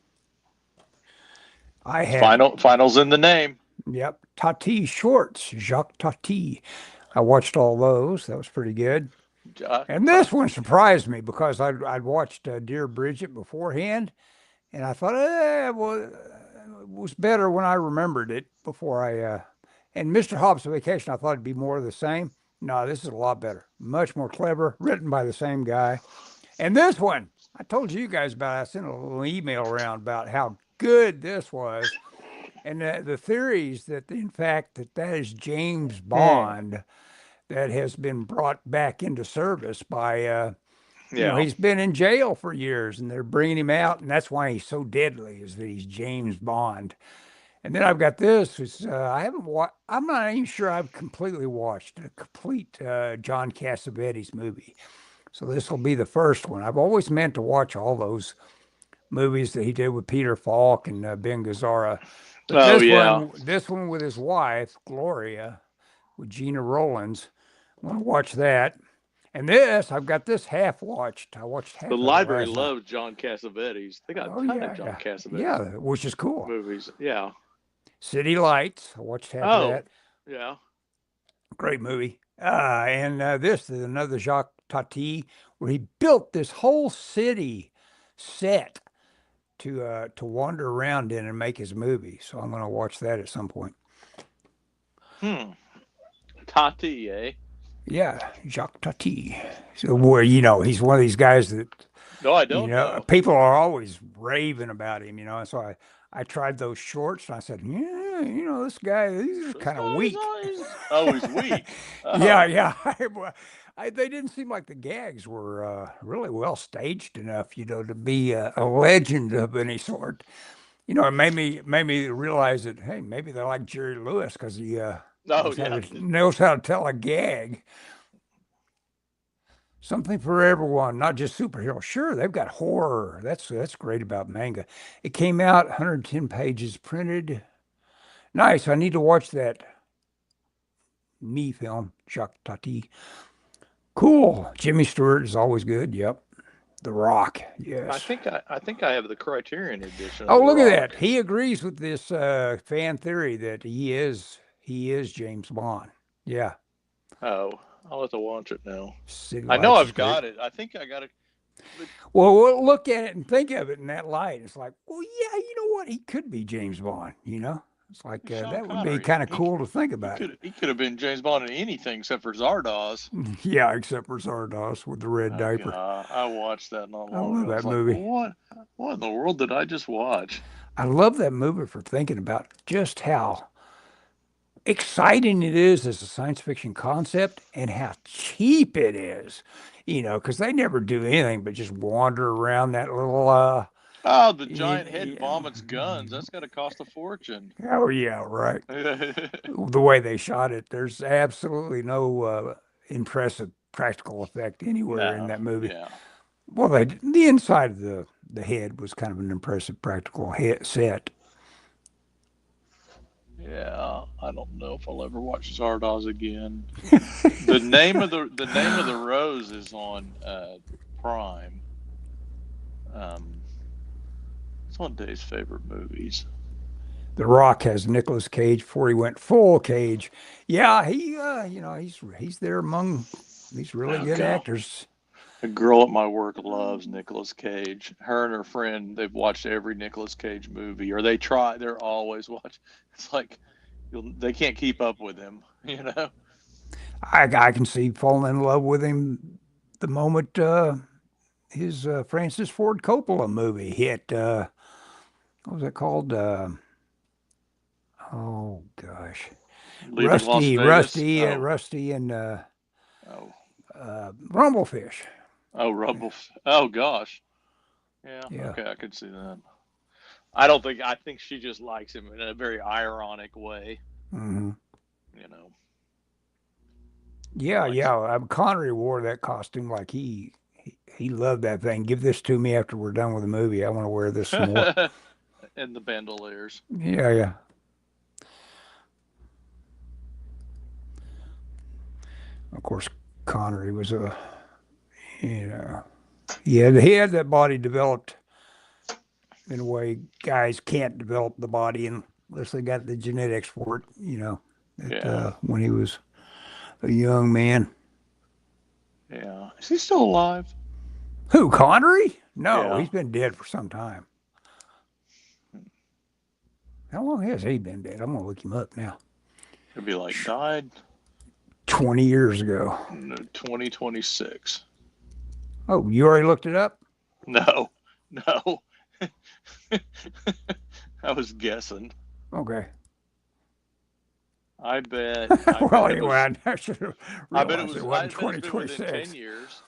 B: I have
A: Finals in the name.
B: Yep, Tati shorts, Jacques Tati. I watched all those. That was pretty good. And this one surprised me because I'd watched Dear Bridget beforehand, and I thought, well, it was better when I remembered it before and Mr. Hobbs' Vacation, I thought it'd be more of the same. No, this is a lot better. Much more clever, written by the same guy. And this one, I told you guys about it. I sent a little email around about how good this was. And the theories that, in fact, that is James
A: Hmm.
B: Bond that has been brought back into service by
A: Yeah.
B: he's been in jail for years and they're bringing him out, and that's why he's so deadly, is that he's James Bond. And then I've got this, which I haven't watched. I'm not even sure I've completely watched a complete John Cassavetes movie. So this will be the first one. I've always meant to watch all those movies that he did with Peter Falk and Ben Gazzara. But
A: Oh yeah.
B: this one with his wife, Gloria, with Gina Rollins, I want to watch that. And this, I've got this half watched. I watched
A: The
B: half of it
A: library
B: last night.
A: loves John Cassavetes. They got a
B: Oh
A: ton of
B: yeah,
A: John
B: yeah,
A: Cassavetes
B: yeah, which is cool.
A: movies. Yeah.
B: City Lights. I watched half of
A: Oh,
B: that.
A: yeah.
B: Great movie. And this is another Jacques Tati, where he built this whole city set to wander around in and make his movie. So I'm going to watch that at some point.
A: Hmm. Tati, eh?
B: Yeah, Jacques Tati. So where he's one of these guys that
A: No, I
B: You
A: don't
B: know,
A: know.
B: people are always raving about him, and so I tried those shorts and I said, yeah, this guy, these are
A: This
B: kind of
A: guy's
B: weak.
A: always oh, he's weak.
B: Yeah,
A: Oh,
B: yeah. They didn't seem like the gags were really well staged enough, to be a legend of any sort. It made me realize that, hey, maybe they like Jerry Lewis because he
A: oh
B: knows how
A: yeah.
B: to tell a gag. Something for everyone, not just superhero. Sure, they've got horror. That's great about manga. It came out 110 pages printed. Nice. I need to watch that me film, Jacques Tati. Cool. Jimmy Stewart is always good. Yep. The Rock. Yes.
A: I think I have the Criterion edition of
B: Oh,
A: The
B: look at that.
A: Rock.
B: He agrees with this fan theory that he is James Bond. Yeah.
A: Oh, I'll have to watch it now.
B: City
A: I know
B: Lights is
A: I've
B: great.
A: got it. I think I got it. But
B: Well, we'll look at it and think of it in that light. It's like, well, yeah, you know what? He could be James Bond. It's like
A: Sean
B: that would be
A: Connery,
B: kind of cool to think about.
A: he could have been James Bond in anything except for Zardoz.
B: Yeah, except for Zardos with the red
A: Oh
B: diaper.
A: god, I watched that not
B: I
A: long
B: love
A: ago. I
B: that
A: was like,
B: movie.
A: what in the world did I just watch?
B: I love that movie for thinking about just how exciting it is as a science fiction concept and how cheap it is. Because they never do anything but just wander around that little
A: Oh, the
B: y-
A: giant head
B: y-
A: vomits guns. That's got to cost a fortune.
B: oh yeah, right. The way they shot it, there's absolutely no impressive practical effect anywhere in
A: No,
B: that movie.
A: yeah,
B: Well, the inside of the head was kind of an impressive practical set.
A: yeah. I don't know if I'll ever watch Zardoz again. The name of the rose is on Prime. Um, it's one of Dave's favorite movies.
B: The Rock has Nicolas Cage before he went full Cage. Yeah, he's there among these really
A: Oh
B: good
A: god,
B: actors.
A: a girl at my work loves Nicolas Cage. Her and her friend, they've watched every Nicolas Cage movie, or they try. They're always watching. It's like they can't keep up with him. You know?
B: I can see falling in love with him the moment his Francis Ford Coppola movie hit. What was it called? Oh gosh,
A: Leaving Las Vegas.
B: Rusty, and
A: Oh,
B: Rumblefish.
A: Rumble. Oh gosh. Yeah.
B: Yeah.
A: Okay, I could see that. I don't think. I think she just likes him in a very ironic way.
B: Hmm.
A: You know,
B: Yeah,
A: likes
B: yeah. Connery wore that costume like he loved that thing. Give this to me after we're done with the movie. I want to wear this some more.
A: and the bandoliers.
B: Yeah, yeah. Of course, Connery was you know, he had that body developed in a way guys can't develop the body unless they got the genetics for it.
A: Yeah.
B: When he was a young man.
A: Yeah. Is he still alive?
B: Who, Connery? No,
A: Yeah.
B: he's been dead for some time. How long has he been dead? I'm gonna look him up now.
A: Could be like died
B: 20 years ago.
A: 2026.
B: Oh, you already looked it up?
A: No. No. I was guessing.
B: Okay.
A: I bet.
B: Well, anyway, I should have
A: I bet it
B: realized
A: was.
B: it
A: I
B: wasn't
A: bet it's been within 10
B: 2026.
A: years.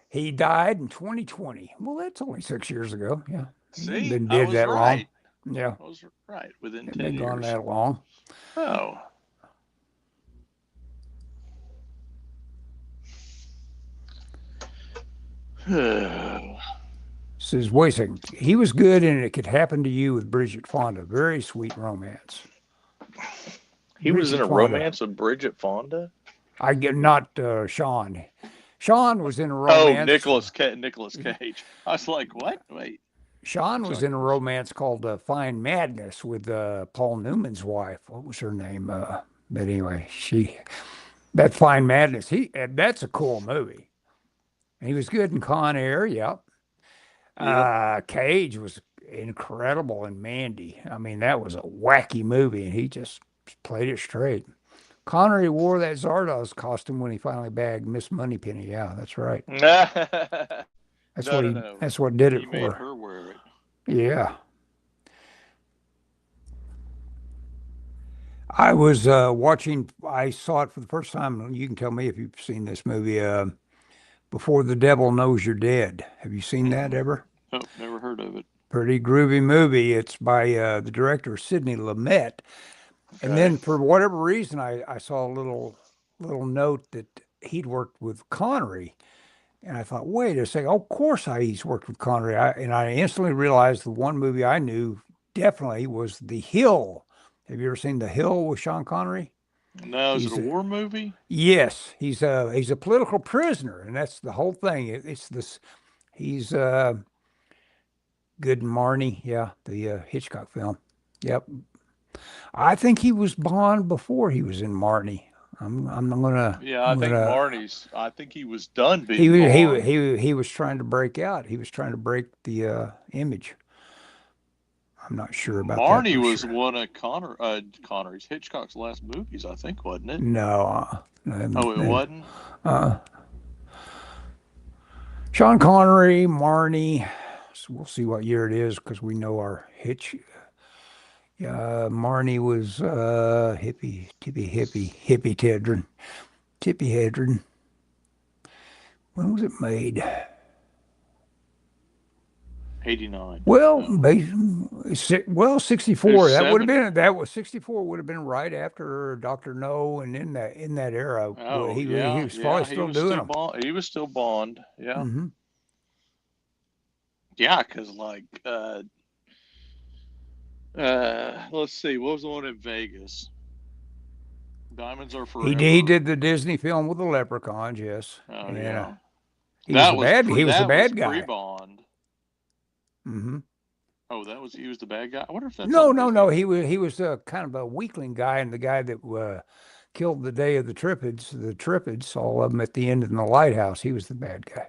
B: He died in 2020. Well, that's only 6 years ago. Yeah. He hadn't
A: See,
B: been
A: I
B: dead
A: was
B: that long.
A: right.
B: Yeah.
A: I was right. Within
B: Hadn't
A: 10
B: been gone
A: years.
B: that long.
A: Oh.
B: Says Voicing, he was good and it could happen to you with Bridget Fonda. Very sweet romance.
A: He was in
B: Bridget
A: a
B: Fonda.
A: romance with Bridget Fonda.
B: I get not Sean. Sean was in a
A: Oh,
B: romance.
A: Nicholas Cage. I was like, what? Wait.
B: Sean was
A: Sorry.
B: in a romance called Fine Madness with Paul Newman's wife. What was her name? But anyway, that Fine Madness. That's a cool movie. And he was good in Con Air. Yep.
A: Yep.
B: Cage was incredible in Mandy. I mean, that was a wacky movie, and he just played it straight. Connery wore that Zardoz costume when he finally bagged Miss Moneypenny. Yeah, that's right. That's
A: No,
B: what
A: no,
B: he.
A: no.
B: That's what did
A: He
B: it
A: made
B: for.
A: her wear it.
B: Yeah. I was watching. I saw it for the first time. You can tell me if you've seen this movie. Before the Devil Knows You're Dead. Have you seen that
A: Mm-mm.
B: ever?
A: Oh, never heard of it.
B: Pretty groovy movie. It's by the director Sidney Lumet. And
A: Okay.
B: then for whatever reason, I saw a little note that he'd worked with Connery. And I thought, wait a second. Of course, he's worked with Connery. And I instantly realized the one movie I knew definitely was The Hill. Have you ever seen The Hill with Sean Connery?
A: No, is it a
B: He's
A: war movie?
B: yes, he's a political prisoner, and that's the whole thing. It's this. He's Good and Marnie, yeah, the Hitchcock film. Yep, I think he was Bond before he was in Marnie. I'm gonna
A: Yeah, I
B: I'm
A: think
B: gonna.
A: Marnie's. I think he was done
B: He
A: being
B: was
A: Bond.
B: he was trying to break out. He was trying to break the image. I'm not sure about that
A: Marnie
B: for
A: was
B: sure.
A: one of Connery's Hitchcock's last movies, I think, wasn't it?
B: No,
A: Oh, it wasn't.
B: uh, Sean Connery, Marnie. So we'll see what year it is because we know our Hitch. Marnie was hippie Tedrin. Tippy Hedron. When was it made?
A: 89.
B: Well,
A: No,
B: well,
A: there's
B: 64.
A: seven.
B: That was 64 would have been right after Dr. No and in that era.
A: Oh
B: He
A: yeah,
B: was probably
A: yeah. He
B: still
A: was
B: doing
A: still
B: them.
A: Bond. He was still Bond. Yeah,
B: Hmm.
A: yeah. Because let's see, what was the one in Vegas? Diamonds Are
B: He
A: Forever.
B: did the Disney film with the leprechauns, yes.
A: Oh
B: And
A: yeah, that was
B: he was the
A: that was
B: bad
A: pre
B: guy.
A: Bond.
B: Hmm.
A: Oh, he was the bad guy. I wonder if that's
B: No,
A: on
B: no, no.
A: Disney.
B: He was kind of a weakling guy, and the guy that killed the day of the Triffids, all of them at the end in the lighthouse. He was the bad guy.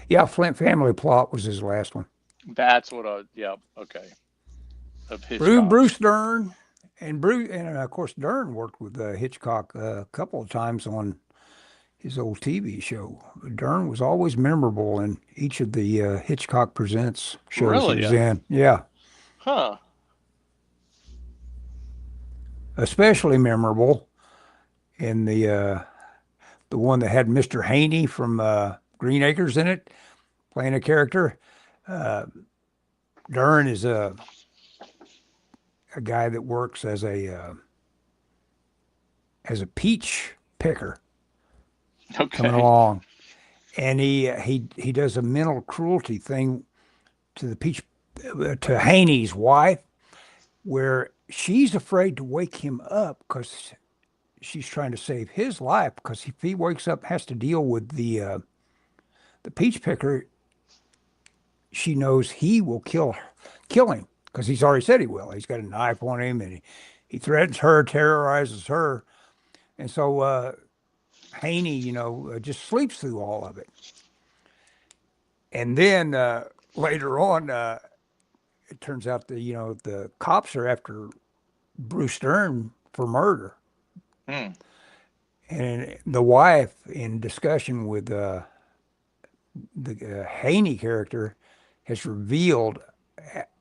B: Yeah, Flint Family Plot was his last one.
A: That's what I. Yeah. Okay. Of Hitchcock's.
B: Bruce Dern and of course Dern worked with Hitchcock a couple of times on his old TV show. Dern was always memorable in each of the Hitchcock Presents shows he
A: Really?
B: was in. Yeah,
A: Huh.
B: especially memorable in the one that had Mr. Haney from Green Acres in it, playing a character. Uh, Dern is a guy that works as a peach picker coming
A: Okay.
B: along, and he does a mental cruelty thing to the peach to Haney's wife, where she's afraid to wake him up because she's trying to save his life. Because if he wakes up, has to deal with the peach picker, she knows he will kill him because he's already said he will. He's got a knife on him, and he threatens her, terrorizes her, and so Haney, just sleeps through all of it. And then later on, it turns out the cops are after Bruce Dern for murder,
A: Hmm.
B: and the wife, in discussion with the Haney character, has revealed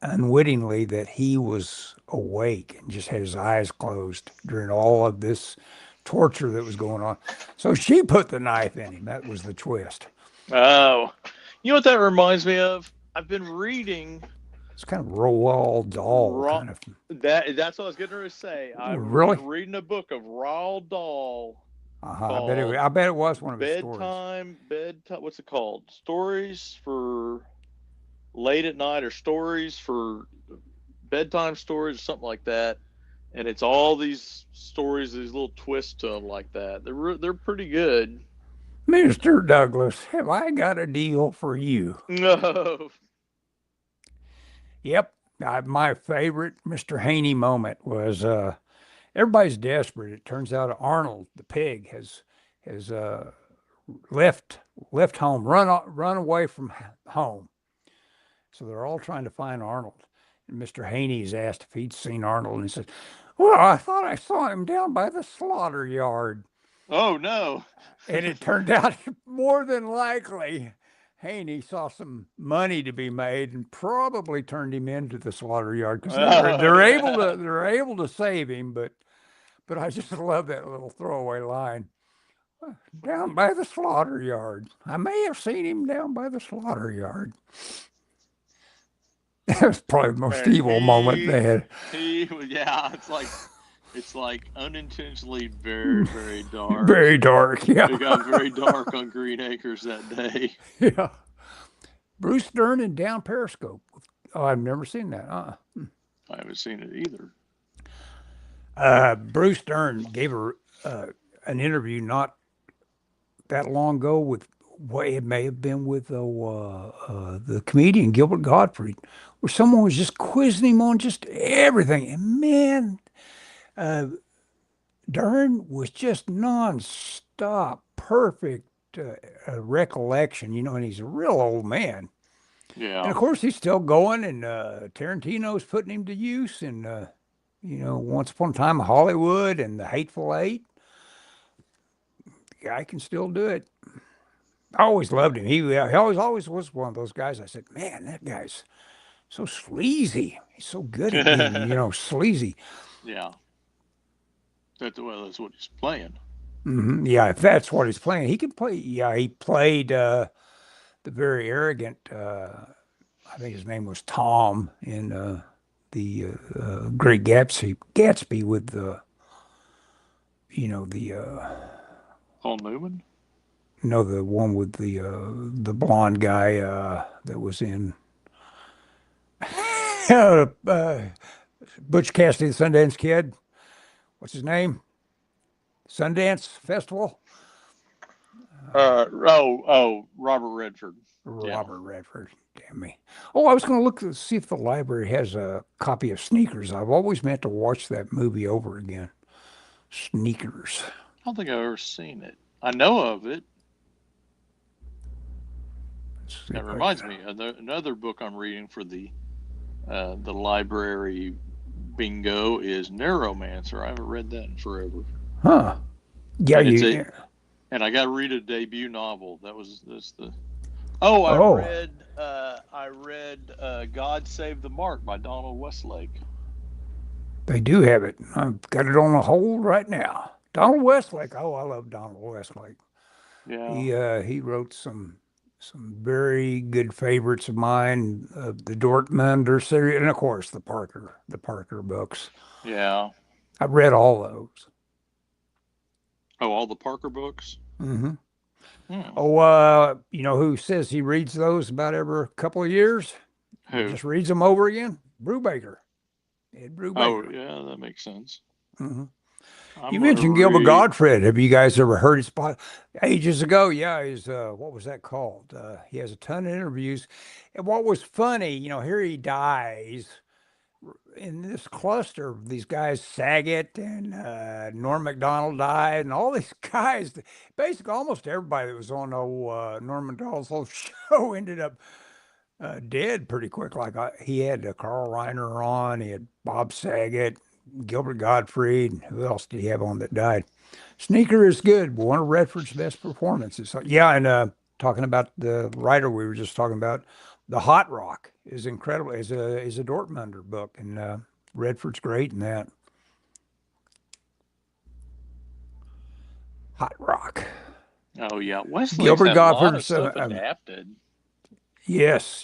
B: unwittingly that he was awake and just had his eyes closed during all of this torture that was going on. So she put the knife in him. That was the twist.
A: Oh, you know what that reminds me of? I've been reading
B: It's kind of Roald Dahl
A: Ra-
B: kind of.
A: that's what I was getting ready to say. I've
B: Really?
A: been reading a book of Roald Dahl called
B: I bet it was one of his stories.
A: bedtime. What's it called? Stories for late at night, or stories for bedtime stories, or something like that. And it's all these stories, these little twists to them like that. They're pretty good.
B: Mr. Douglas, have I got a deal for you?
A: No.
B: Yep. My favorite Mr. Haney moment was everybody's desperate. It turns out Arnold, the pig, has left left home, run away from home. So they're all trying to find Arnold. And Mr. Haney's asked if he'd seen Arnold, and he says, "Well, I thought I saw him down by the slaughter yard."
A: Oh no.
B: And it turned out more than likely Haney saw some money to be made and probably turned him into the slaughter yard because they're able to save him, but I just love that little throwaway line. Down by the slaughter yard. I may have seen him down by the slaughter yard. That was probably the most evil moment they had.
A: Yeah, it's like unintentionally very, very dark.
B: Very dark, yeah.
A: It got very dark on Green Acres that day.
B: Yeah. Bruce Dern and Down Periscope. Oh, I've never seen that.
A: I haven't seen it either.
B: Bruce Dern gave an interview not that long ago with what it may have been with the comedian Gilbert Gottfried, where someone was just quizzing him on just everything. And man, Dern was just nonstop, perfect recollection, and he's a real old man.
A: Yeah.
B: And of course, he's still going, and Tarantino's putting him to use, and Once Upon a Time in Hollywood and The Hateful Eight. The guy can still do it. I always loved him. He always was one of those guys. I said, man, that guy's so sleazy. He's so good at being, sleazy.
A: Yeah. That's what he's playing.
B: Mm-hmm. Yeah, if that's what he's playing, he can play. Yeah, he played the very arrogant. I think his name was Tom in the Great Gatsby with the
A: Paul Newman.
B: No, the one with the blonde guy that was in Butch Cassidy, the Sundance Kid. What's his name? Sundance Festival.
A: Robert Redford.
B: Robert Redford. Damn me. Oh, I was going to look to see if the library has a copy of Sneakers. I've always meant to watch that movie over again. Sneakers.
A: I don't think I've ever seen it. I know of it. That reminds me, another book I'm reading for the library bingo is Neuromancer. I haven't read that in forever.
B: Huh. Yeah,
A: and I got to read a debut novel. That's the. I read God Save the Mark by Donald Westlake.
B: They do have it. I've got it on a hold right now. Donald Westlake. Oh, I love Donald Westlake.
A: Yeah.
B: He wrote some very good favorites of mine, the Dortmunder series, and of course the Parker books.
A: Yeah.
B: I've read all those.
A: Oh, all the Parker books?
B: Mm-hmm. Oh, who says he reads those about every couple of years?
A: Who?
B: He just reads them over again? Brubaker. Ed Brubaker.
A: Oh, yeah, that makes sense.
B: Mm-hmm. You mentioned Gilbert Gottfried. Have you guys ever heard his spot? Ages ago, yeah. What was that called? He has a ton of interviews. And what was funny, here he dies in this cluster of these guys, Saget and Norm Macdonald died, and all these guys, basically almost everybody that was on Norm Macdonald's whole show ended up dead pretty quick. Like he had Carl Reiner on, he had Bob Saget, Gilbert Gottfried. Who else did he have on that died? Sneaker is good. One of Redford's best performances. Yeah, and talking about the writer we were just talking about, The Hot Rock is incredible. Is a Dortmunder book, and Redford's great in that. Hot Rock.
A: Oh yeah, Wesley's
B: Gilbert Gottfried's
A: stuff adapted.
B: Yes.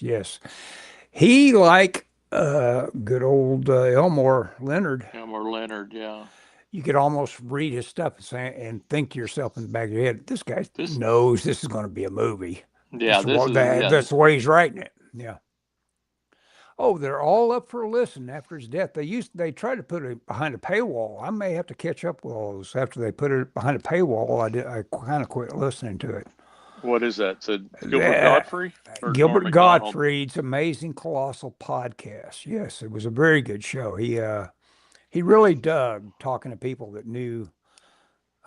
B: He good old Elmore Leonard.
A: Elmore Leonard, yeah.
B: You could almost read his stuff and think to yourself in the back of your head, this guy knows this is going to be a movie.
A: Yeah,
B: that's the way he's writing it. Yeah. Oh, they're all up for a listen after his death. They tried to put it behind a paywall. I may have to catch up with all those after they put it behind a paywall. I kind of quit listening to it.
A: What is that? So Gilbert Gottfried?
B: Gilbert Gottfried's Amazing Colossal Podcast. Yes, it was a very good show. He really dug talking to people that knew,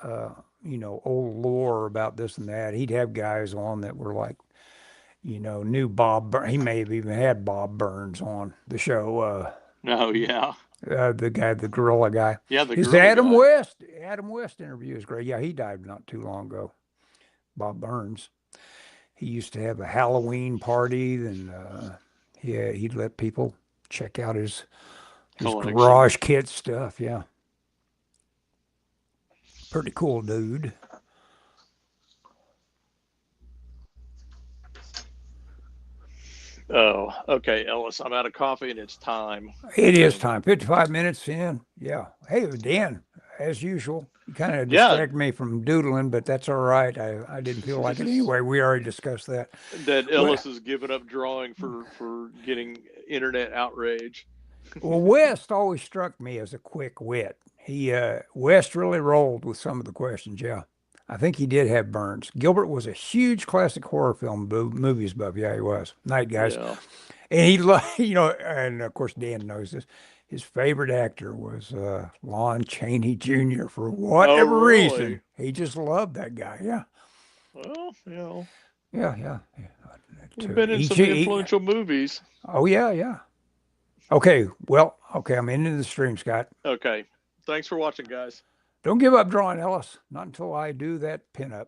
B: old lore about this and that. He'd have guys on that were like, knew Bob. He may have even had Bob Burns on the show.
A: Oh yeah.
B: The guy, the gorilla guy.
A: Yeah, the
B: His
A: gorilla
B: Adam
A: guy.
B: West, Adam West interview is great. Yeah, he died not too long ago. Bob Burns. He used to have a Halloween party, and yeah, he'd let people check out his
A: Collection.
B: garage kit stuff. Yeah, pretty cool dude.
A: Oh, okay, Ellis. I'm out of coffee and it's time.
B: It is
A: And
B: time. 55 minutes in. Yeah. Hey, Dan, as usual, you kind of
A: yeah,
B: distract me from doodling, but that's all right. I didn't feel like it anyway. We already discussed that.
A: that
B: Well,
A: Ellis has given up drawing for getting internet outrage.
B: well, West always struck me as a quick wit. West really rolled with some of the questions. Yeah. I think he did have burns. Gilbert was a huge classic horror film movies buff. Yeah, he was. Night, guys.
A: Yeah.
B: And he loved, and of course Dan knows this. His favorite actor was Lon Chaney Jr. for
A: Oh,
B: whatever reason.
A: really?
B: He just loved that guy. Yeah,
A: Well,
B: yeah.
A: we've been in
B: Each,
A: some influential movies.
B: oh yeah, yeah. Okay, well, okay. I'm into the stream, Scott.
A: Okay. Thanks for watching, guys.
B: Don't give up drawing, Ellis. Not until I do that pinup.